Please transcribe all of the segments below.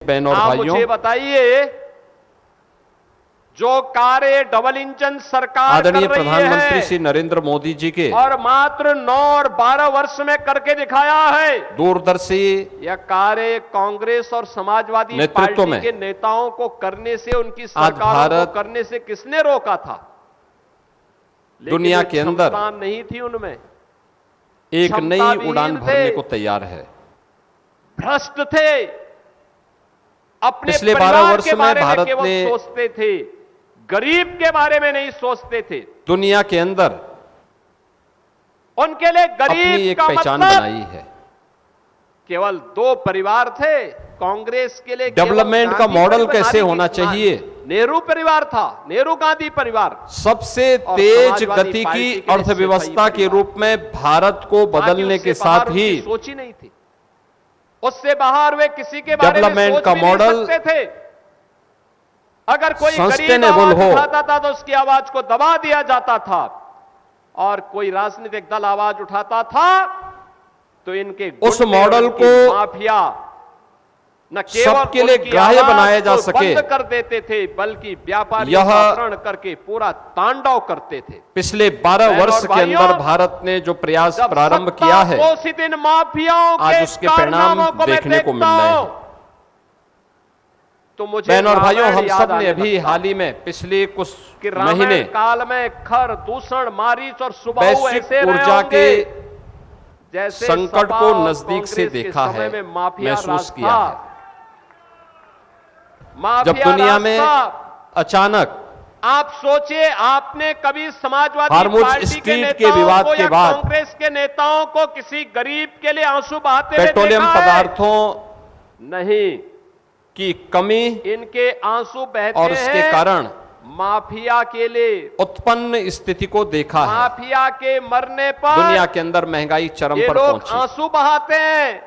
बहनों और भाइयों, मुझे बताइए, जो कार्य डबल इंजन सरकार आदरणीय कर रही प्रधानमंत्री है श्री नरेंद्र मोदी जी के और मात्र 9 और 12 वर्ष में करके दिखाया है, दूरदर्शी यह कार्य कांग्रेस और समाजवादी नेतृत्व पार्टी में के नेताओं को करने से, उनकी आज सरकारों भारत को करने से किसने रोका था? लेकिन दुनिया एक के अंदर क्षमता नहीं थी उनमें, एक नई क्षमताविहीन उड़ान थे, भरने को तैयार है। भ्रष्ट थे, अपने पिछले 12 परिवार वर्ष के में बारे में भारत केवल ने सोचते थे, गरीब के बारे में नहीं सोचते थे। दुनिया के अंदर उनके लिए अपनी गरीब एक का पहचान मतलब बनाई है। केवल 2 परिवार थे। कांग्रेस के लिए डेवलपमेंट का मॉडल कैसे होना चाहिए, नेहरू परिवार था, नेहरू गांधी परिवार, सबसे और तेज समाजवादी गति पार्टी की के लिए अर्थव्यवस्था के परिवार। रूप में भारत को बदलने के साथ ही सोच ही नहीं थी, उससे बाहर वे किसी के बारे में डेवलपमेंट सोच का भी नहीं मॉडल सकते थे। अगर कोई गरीब सस्टेनेबल आवाज हो, उठाता था तो उसकी आवाज को दबा दिया जाता था, और कोई राजनीतिक दल आवाज उठाता था तो इनके उस गुंडे मॉडल और इनकी को माफिया न केवल सबके लिए उनकी ग्राह्य आवाज बनाया जा को सके, बंद कर देते थे, बल्कि व्यापारी यह करके पूरा तांडव करते थे। पिछले 12 वर्ष के अंदर भारत ने जो प्रयास प्रारंभ किया है, पोषित इन माफियाओं आज के उसके परिणाम कारनामों को मैं देखने को मिल देखता रहे हूं, हैं। तो मुझे बहनों और भाइयों, हम याद सब ने आने अभी लगता हाल ही में पिछले कुछ कि महीने रामायण काल में खर, दूषण, मारीच और सुबाहु वैश्विक ऐसे रहे ऊर्जा होंगे के जैसे संकट सपा को और नजदीक से कांग्रेस के देखा समय है, में माफिया महसूस राज किया था। है। माफिया जब दुनिया राज में था। अचानक आप सोचिए, आपने कभी समाजवादी हार्मुज पार्टी के स्ट्रीट के नेताओं विवाद को के या बाद कांग्रेस के नेताओं को किसी गरीब के लिए आंसू बहाते हुए पेट्रोलियम देखा है? पदार्थों नहीं, की कमी इनके आंसू बहते और इसके हैं कारण माफिया के लिए। उत्पन्न स्थिति को देखा है। माफिया के मरने पर दुनिया के अंदर महंगाई चरम ये पर लोग पहुंची। आंसू बहाते हैं,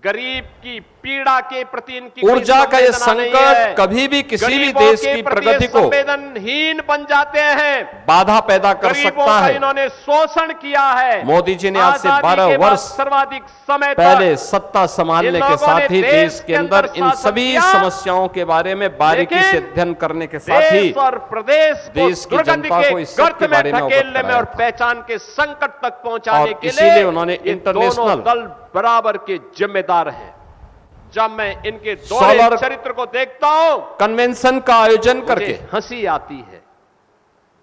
गरीब की पीड़ा के प्रति इनकी ऊर्जा का ये संवेदना नहीं है। संकट कभी भी किसी भी गरीबों देश के की प्रति प्रगति को संवेदनहीन बन जाते हैं, बाधा पैदा कर गरीबों सकता का है। इन्होंने शोषण किया है। मोदी जी ने आज से आजादी 12 के बाद वर्ष सर्वाधिक समय पहले तक सत्ता संभालने इन के लोगों साथ ने ही देश देश के के अंदर अंदर इन शासन सभी किया। समस्याओं के बारे में बारीकी से लेकिन अध्ययन करने के साथ ही देश और प्रदेश को देश की दुर्गंध जनता के को इस सब गर्त के में बारे में अवगत धकेलने में कराया और था। पहचान के संकट तक पहुंचाने और के इसीलिए लिए उन्होंने ये दोनों इंटरनेशनल दल बराबर के जिम्मेदार हैं। जब मैं इनके सोलर दोहरे चरित्र को देखता हूं, कन्वेंशन का आयोजन करके मुझे हंसी आती है।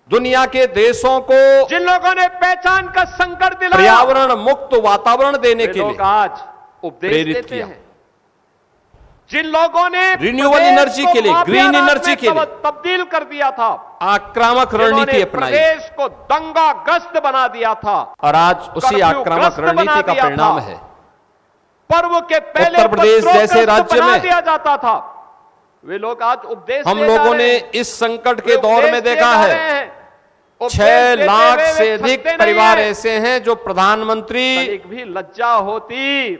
दुनिया के देशों को जिन लोगों ने पहचान का संकट दिलाया, पर्यावरण मुक्त वातावरण देने वे के लोग लिए आज उपदेश प्रेरित देते किया। हैं। जिन लोगों ने रिन्यूएबल प्रदेश एनर्जी को के लिए, माफिया ग्रीन राज एनर्जी में के लिए तब्दील कर दिया था, आक्रामक रणनीति जिन्होंने अपनाई प्रदेश को दंगाग्रस्त बना दिया था, और आज उसी कर्फ्यू आक्रामक ग्रस्त रणनीति बना का दिया परिणाम था। है पर्व के पहले उत्तर प्रदेश जैसे राज्य बना में दिया जाता था। वे लोग आज उपदेश हम दे जा लोगों रहे ने हैं। इस संकट वे के दौर उपदेश में दे देखा जा है रहे हैं। उपदेश 6 देते लाख हुए वे से अधिक थकते नहीं परिवार हैं। ऐसे हैं जो प्रधानमंत्री एक भी लज्जा होती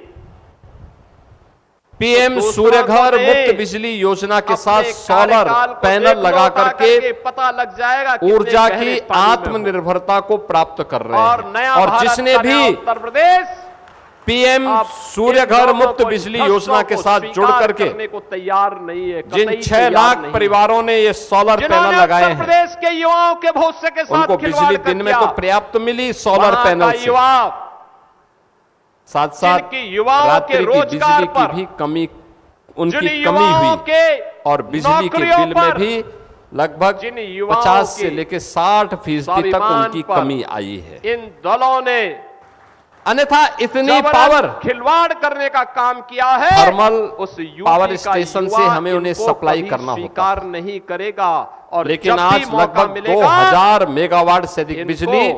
पीएम तो सूर्यघर दूसरों को मुफ्त नहीं, बिजली योजना के अपने साथ सोलर कार्यकाल को पैनल देख लो, लगा करके पता लग जाएगा कितने ऊर्जा गहरे की पानी में हो। आत्मनिर्भरता को प्राप्त कर रहे और हैं। नया और भारत जिसने का नया भी उत्तर प्रदेश पीएम आप सूर्यघर इन लोगों मुफ्त को, बिजली भ्रष्टों योजना के को साथ जुड़ स्वीकार करके करने को तैयार नहीं है, जिन कतई 6 तैयार लाख नहीं है। परिवारों ने ये सोलर पैनल जिन्होंने लगाए उत्तर हैं, प्रदेश के युवाओं के भविष्य के साथ उनको खिलवाड़ बिजली कर दिन में दिया। तो पर्याप्त मिली सोलर वहां पैनल का से, युवा साथ साथ जिनकी युवाओं रात्रि के की रोजगार बिजली की पर, भी कमी, जिन उनकी कमी युवाओं हुई के और बिजली के नौकरियों बिल में पर, भी लगभग जिन युवाओं 50 से के लेकर 60% तक स्वाभिमान उनकी पर कमी आई है। इन दलों ने अन्यथा इतनी जबरन पावर खिलवाड़ करने का काम किया है। थर्मल उस यूपी पावर का स्टेशन युवा से हमें उन्हें इनको सप्लाई कभी करना होता स्वीकार नहीं करेगा। और लेकिन जब भी आज मौका लगभग मिलेगा, 2000 मेगावाट से अधिक इनको बिजली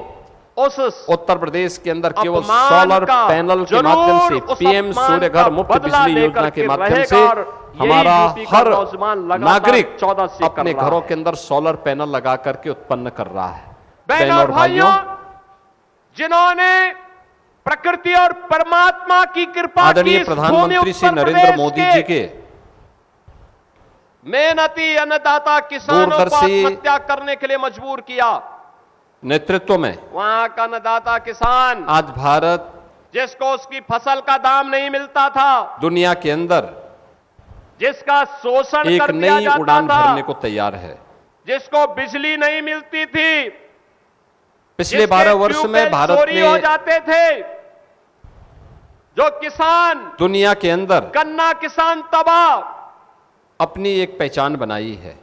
उस उत्तर प्रदेश के अंदर केवल अपमान सोलर का पैनल के जरूर माध्यम से उस पीएम अपमान सूर्यघर का मुफ्त बदला बिजली लेकर योजना के के माध्यम रहेगा। से और यही हमारा यूपी का हर नौजवान लगातार नागरिक 14 से अपने कर रहा घरों है। के अंदर सोलर पैनल लगा करके उत्पन्न कर रहा है। बहनों और भाइयों, जिन्होंने प्रकृति और परमात्मा की कृपा की आदरणीय इस प्रधानमंत्री भूमि श्री उत्तर नरेंद्र प्रदेश मोदी जी के मेहनती अन्नदाता किसानों को दूरदर्शी आत्महत्या करने के लिए मजबूर किया। नेतृत्व में वहां का अन्नदाता किसान, आज भारत जिसको उसकी फसल का दाम नहीं मिलता था, दुनिया के अंदर जिसका शोषण एक कर दिया नई जाता उड़ान था, भरने को तैयार है। जिसको बिजली नहीं मिलती थी, पिछले 12 वर्ष में भारत चोरी हो ने जाते थे, जो किसान दुनिया के अंदर गन्ना किसान तबाह, अपनी एक पहचान बनाई है।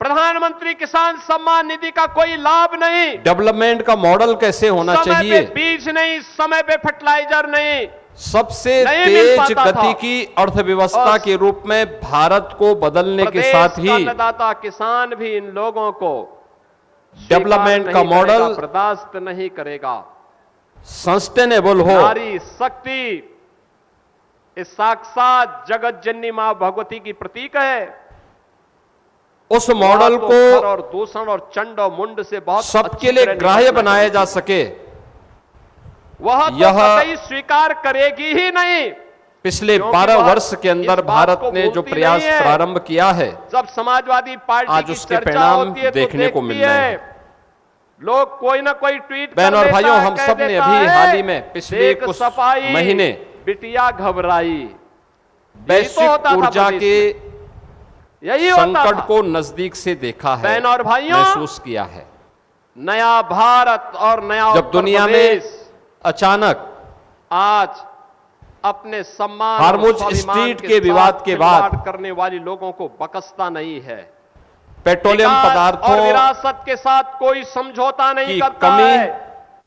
प्रधानमंत्री किसान सम्मान निधि का कोई लाभ नहीं, डेवलपमेंट का मॉडल कैसे होना समय चाहिए, पे बीज नहीं, समय पे फर्टिलाइजर नहीं, सबसे नहीं मिल तेज पाता गति था। की अर्थव्यवस्था और के रूप में भारत को बदलने के प्रदेश साथ का ही अन्नदाता किसान भी इन लोगों को डेवलपमेंट स्वीकार का नहीं करेगा, मॉडल बर्दाश्त नहीं करेगा। सस्टेनेबल हो। नारी शक्ति इस साक्षात जगत जननी मां भगवती की प्रतीक है। उस मॉडल तो को खर और दूषण और चंड और मुंड से बहुत सबके अच्छी लिए तरह ग्राह्य निपटना बनाया चाहती जा है। सके, वह तो यह कतई स्वीकार करेगी ही नहीं। पिछले क्योंकि 12 वह वर्ष के अंदर इस बात भारत को ने जो भूलती प्रयास नहीं है। प्रारंभ किया है, जब समाजवादी पार्टी आज की उसके चर्चा परिणाम होती है तो देखने को देखती मिल रहे है, हैं। लोग कोई ना कोई ट्वीट बहन कर और देता भाइयों, है, हम कह सब ने देता अभी है, हाल ही में पिछले देख कुछ सफाई, महीने बिटिया घबराई। वैश्विक होता था ऊर्जा प्रदेश के में। यही होता संकट था। को नजदीक से देखा है, बहन और भाइयों, महसूस किया है। नया भारत और नया जब उत्तर दुनिया में प्रदेश अचानक आज अपने सम्मान हार्मुज और स्वाभिमान स्ट्रीट के साथ विवाद के बाद खिलवाड़ करने वाले लोगों को बख्शता नहीं है। पेट्रोलियम विकास और पदार्थों विरासत के साथ कोई समझौता नहीं की करता कमी है।